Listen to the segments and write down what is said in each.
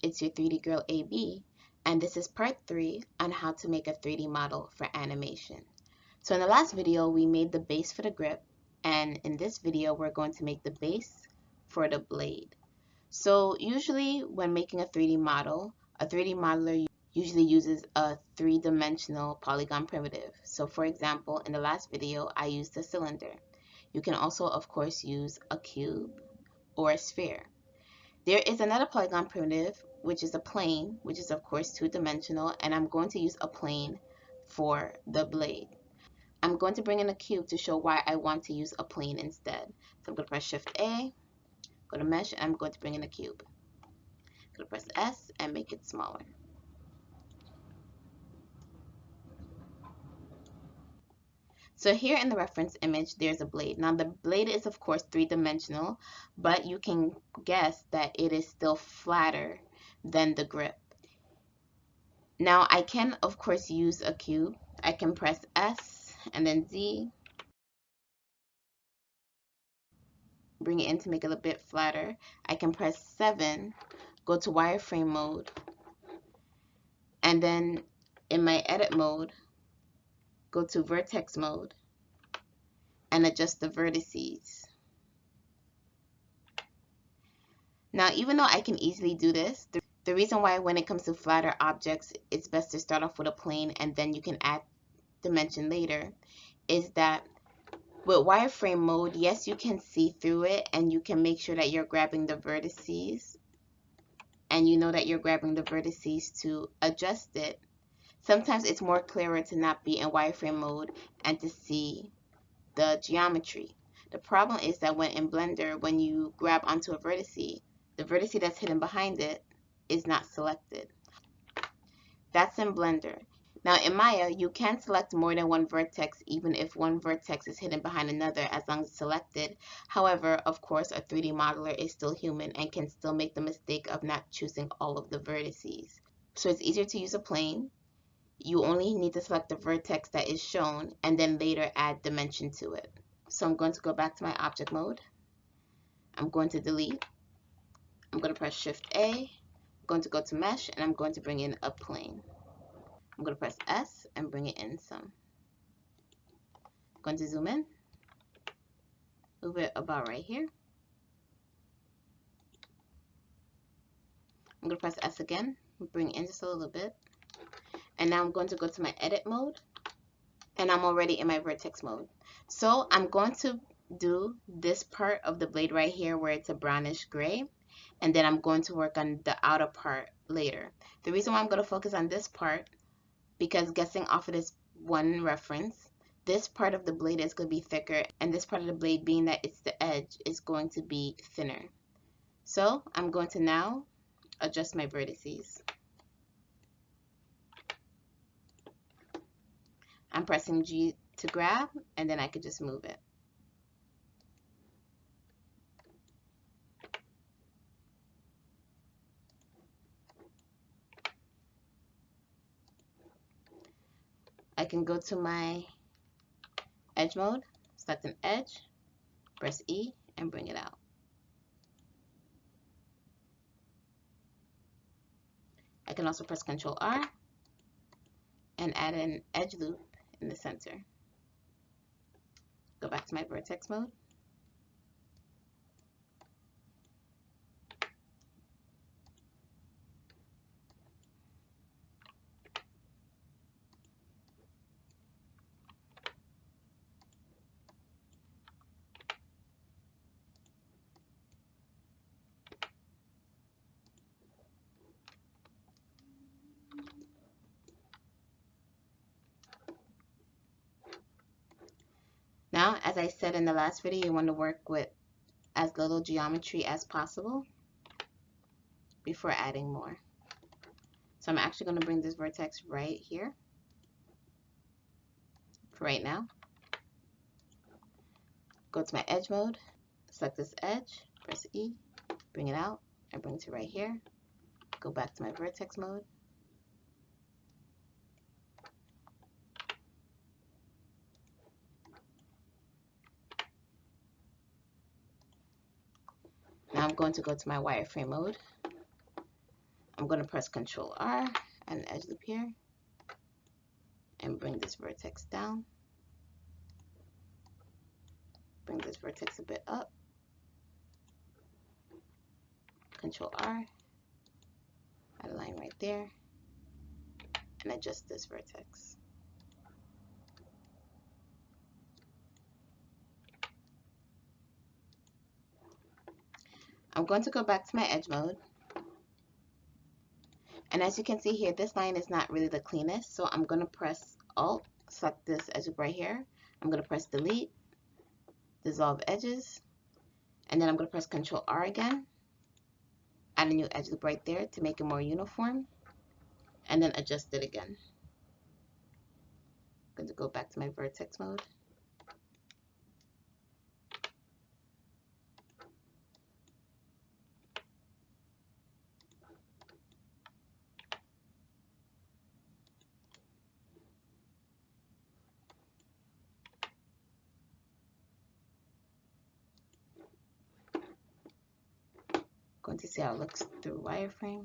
it's your 3D Girl AB, and this is part 3 on how to make a 3D model for animation. So in the last video, we made the base for the grip, and in this video, we're going to make the base for the blade. So usually when making a 3D model, a 3D modeler usually uses a three-dimensional polygon primitive. So for example, in the last video, I used a cylinder. You can also, of course, use a cube or a sphere. There is another polygon primitive, which is a plane, which is of course two-dimensional, and I'm going to use a plane for the blade. I'm going to bring in a cube to show why I want to use a plane instead. So I'm going to press Shift A, go to Mesh, and I'm going to bring in a cube. I'm going to press S and make it smaller. So here in the reference image, there's a blade. Now the blade is of course three-dimensional, but you can guess that it is still flatter than the grip. Now I can of course use a cube. I can press S and then Z, bring it in to make it a bit flatter. I can press 7, go to wireframe mode, and then in my edit mode, go to vertex mode and adjust the vertices. Now, even though I can easily do this, the reason why when it comes to flatter objects, it's best to start off with a plane and then you can add dimension later, is that with wireframe mode, yes, you can see through it and you can make sure that you're grabbing the vertices and you know that you're grabbing the vertices to adjust it. Sometimes it's more clearer to not be in wireframe mode and to see the geometry. The problem is that when in Blender, when you grab onto a vertice, the vertice that's hidden behind it is not selected. That's in Blender. Now in Maya, you can select more than one vertex even if one vertex is hidden behind another as long as it's selected. However, of course, a 3D modeler is still human and can still make the mistake of not choosing all of the vertices. So it's easier to use a plane. You only need to select the vertex that is shown and then later add dimension to it. So I'm going to go back to my object mode. I'm going to delete. I'm going to press Shift A. I'm going to go to Mesh and I'm going to bring in a plane. I'm going to press S and bring it in some. I'm going to zoom in, move it about right here. I'm going to press S again, bring it in just a little bit. And now I'm going to go to my edit mode and I'm already in my vertex mode. So I'm going to do this part of the blade right here where it's a brownish gray, and then I'm going to work on the outer part later. The reason why I'm going to focus on this part, because guessing off of this one reference, this part of the blade is going to be thicker, and this part of the blade, being that it's the edge, is going to be thinner. So I'm going to now adjust my vertices. I'm pressing G to grab, and then I could just move it. I can go to my edge mode, select an edge, press E, and bring it out. I can also press Ctrl R and add an edge loop in the center. Go back to my vertex mode. Now, as I said in the last video, you want to work with as little geometry as possible before adding more. So I'm actually going to bring this vertex right here for right now. Go to my edge mode, select this edge, press E, bring it out, and bring it to right here. Go back to my vertex mode. Now I'm going to go to my wireframe mode. I'm going to press Control R, add an edge loop here, and bring this vertex down. Bring this vertex a bit up. Control R, add a line right there, and adjust this vertex. I'm going to go back to my edge mode. And as you can see here, this line is not really the cleanest, so I'm going to press Alt, select this edge loop right here. I'm going to press Delete, Dissolve Edges, and then I'm going to press Control R again, add a new edge loop right there to make it more uniform, and then adjust it again. I'm going to go back to my vertex mode. Going to see how it looks through wireframe.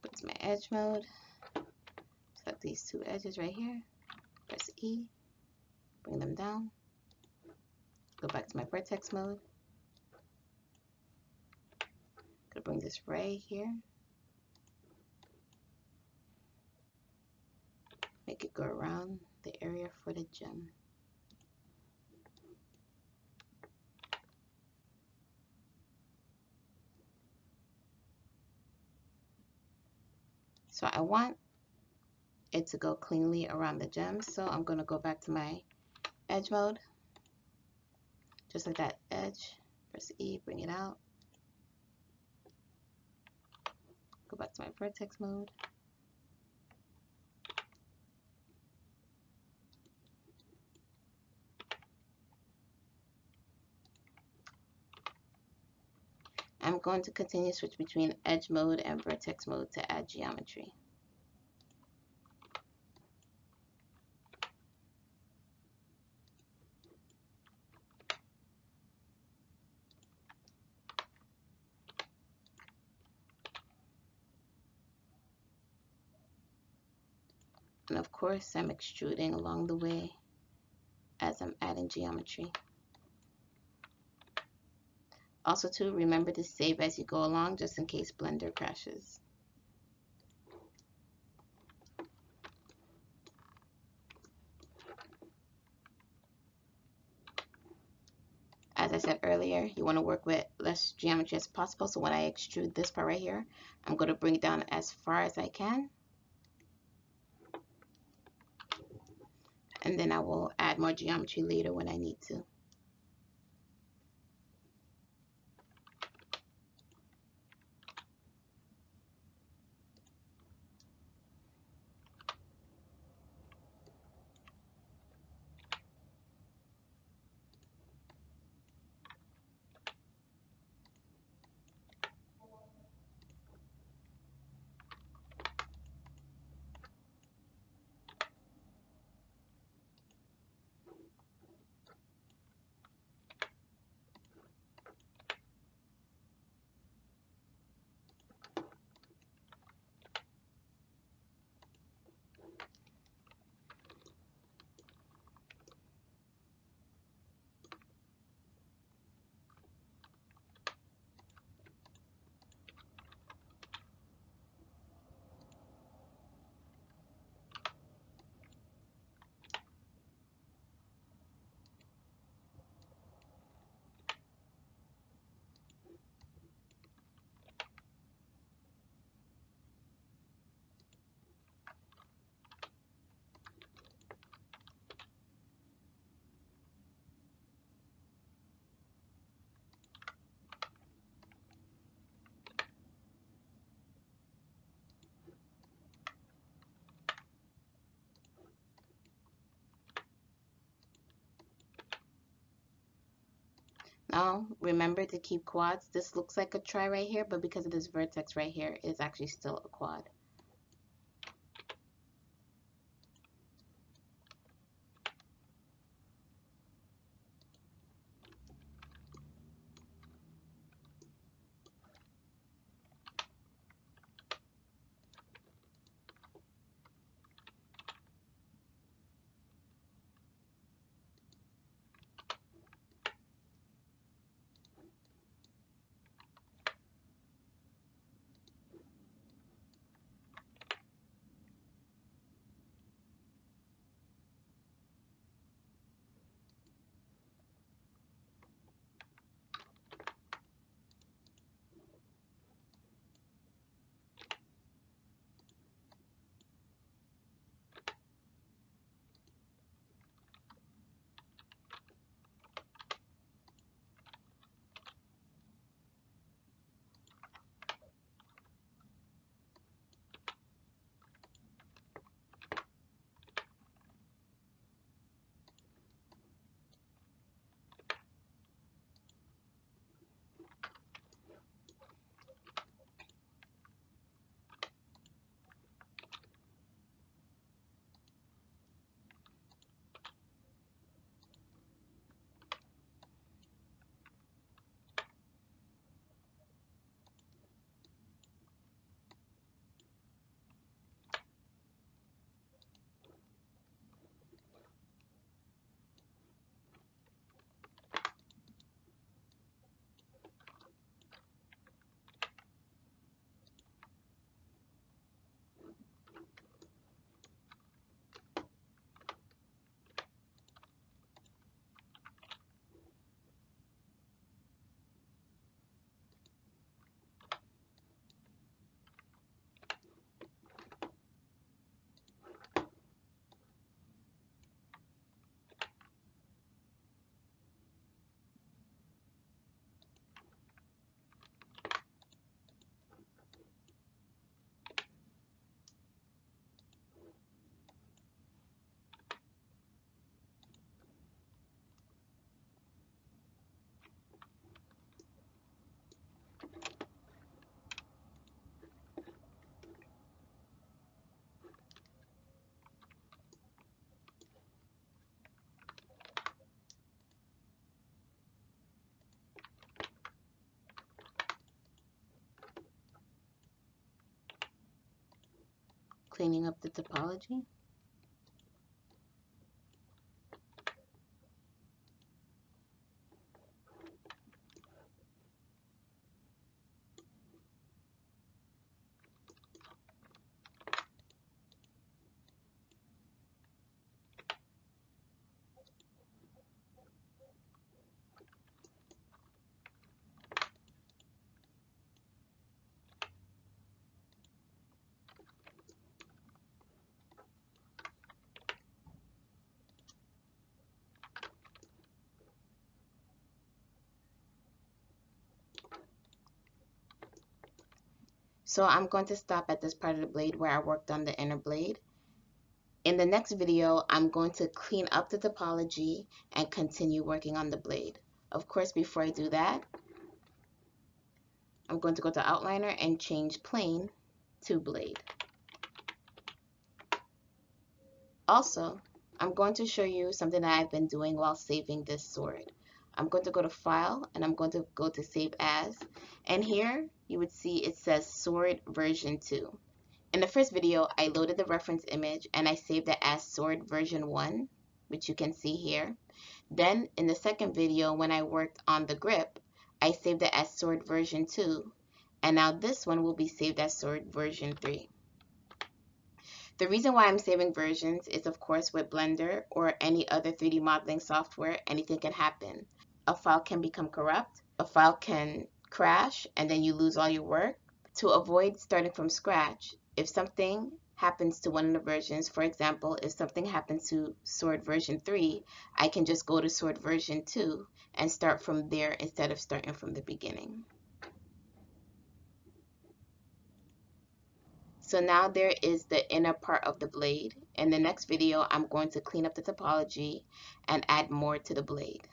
Go to my edge mode. Select these two edges right here. Press E. Bring them down. Go back to my vertex mode. Gonna bring this right here. Make it go around the area for the gem. So I want it to go cleanly around the gem, so I'm going to go back to my edge mode, just like that edge. Press E, bring it out. Go back to my vertex mode. I'm going to continue to switch between edge mode and vertex mode to add geometry. And of course, I'm extruding along the way as I'm adding geometry. Also too, remember to save as you go along just in case Blender crashes. As I said earlier, you want to work with less geometry as possible. So when I extrude this part right here, I'm going to bring it down as far as I can. And then I will add more geometry later when I need to. Now, remember to keep quads. This looks like a tri right here, but because of this vertex right here, it's actually still a quad. Cleaning up the topology. So I'm going to stop at this part of the blade where I worked on the inner blade. In the next video, I'm going to clean up the topology and continue working on the blade. Of course, before I do that, I'm going to go to Outliner and change plane to blade. Also, I'm going to show you something that I've been doing while saving this sword. I'm going to go to File and I'm going to go to Save As. And here you would see it says Sword version 2. In the first video, I loaded the reference image and I saved it as Sword version 1, which you can see here. Then in the second video, when I worked on the grip, I saved it as Sword version 2. And now this one will be saved as Sword version 3. The reason why I'm saving versions is, of course, with Blender or any other 3D modeling software, anything can happen. A file can become corrupt, a file can crash, and then you lose all your work. To avoid starting from scratch, if something happens to one of the versions, for example, if something happens to Sword version 3, I can just go to Sword version 2 and start from there instead of starting from the beginning. So now there is the inner part of the blade. In the next video, I'm going to clean up the topology and add more to the blade.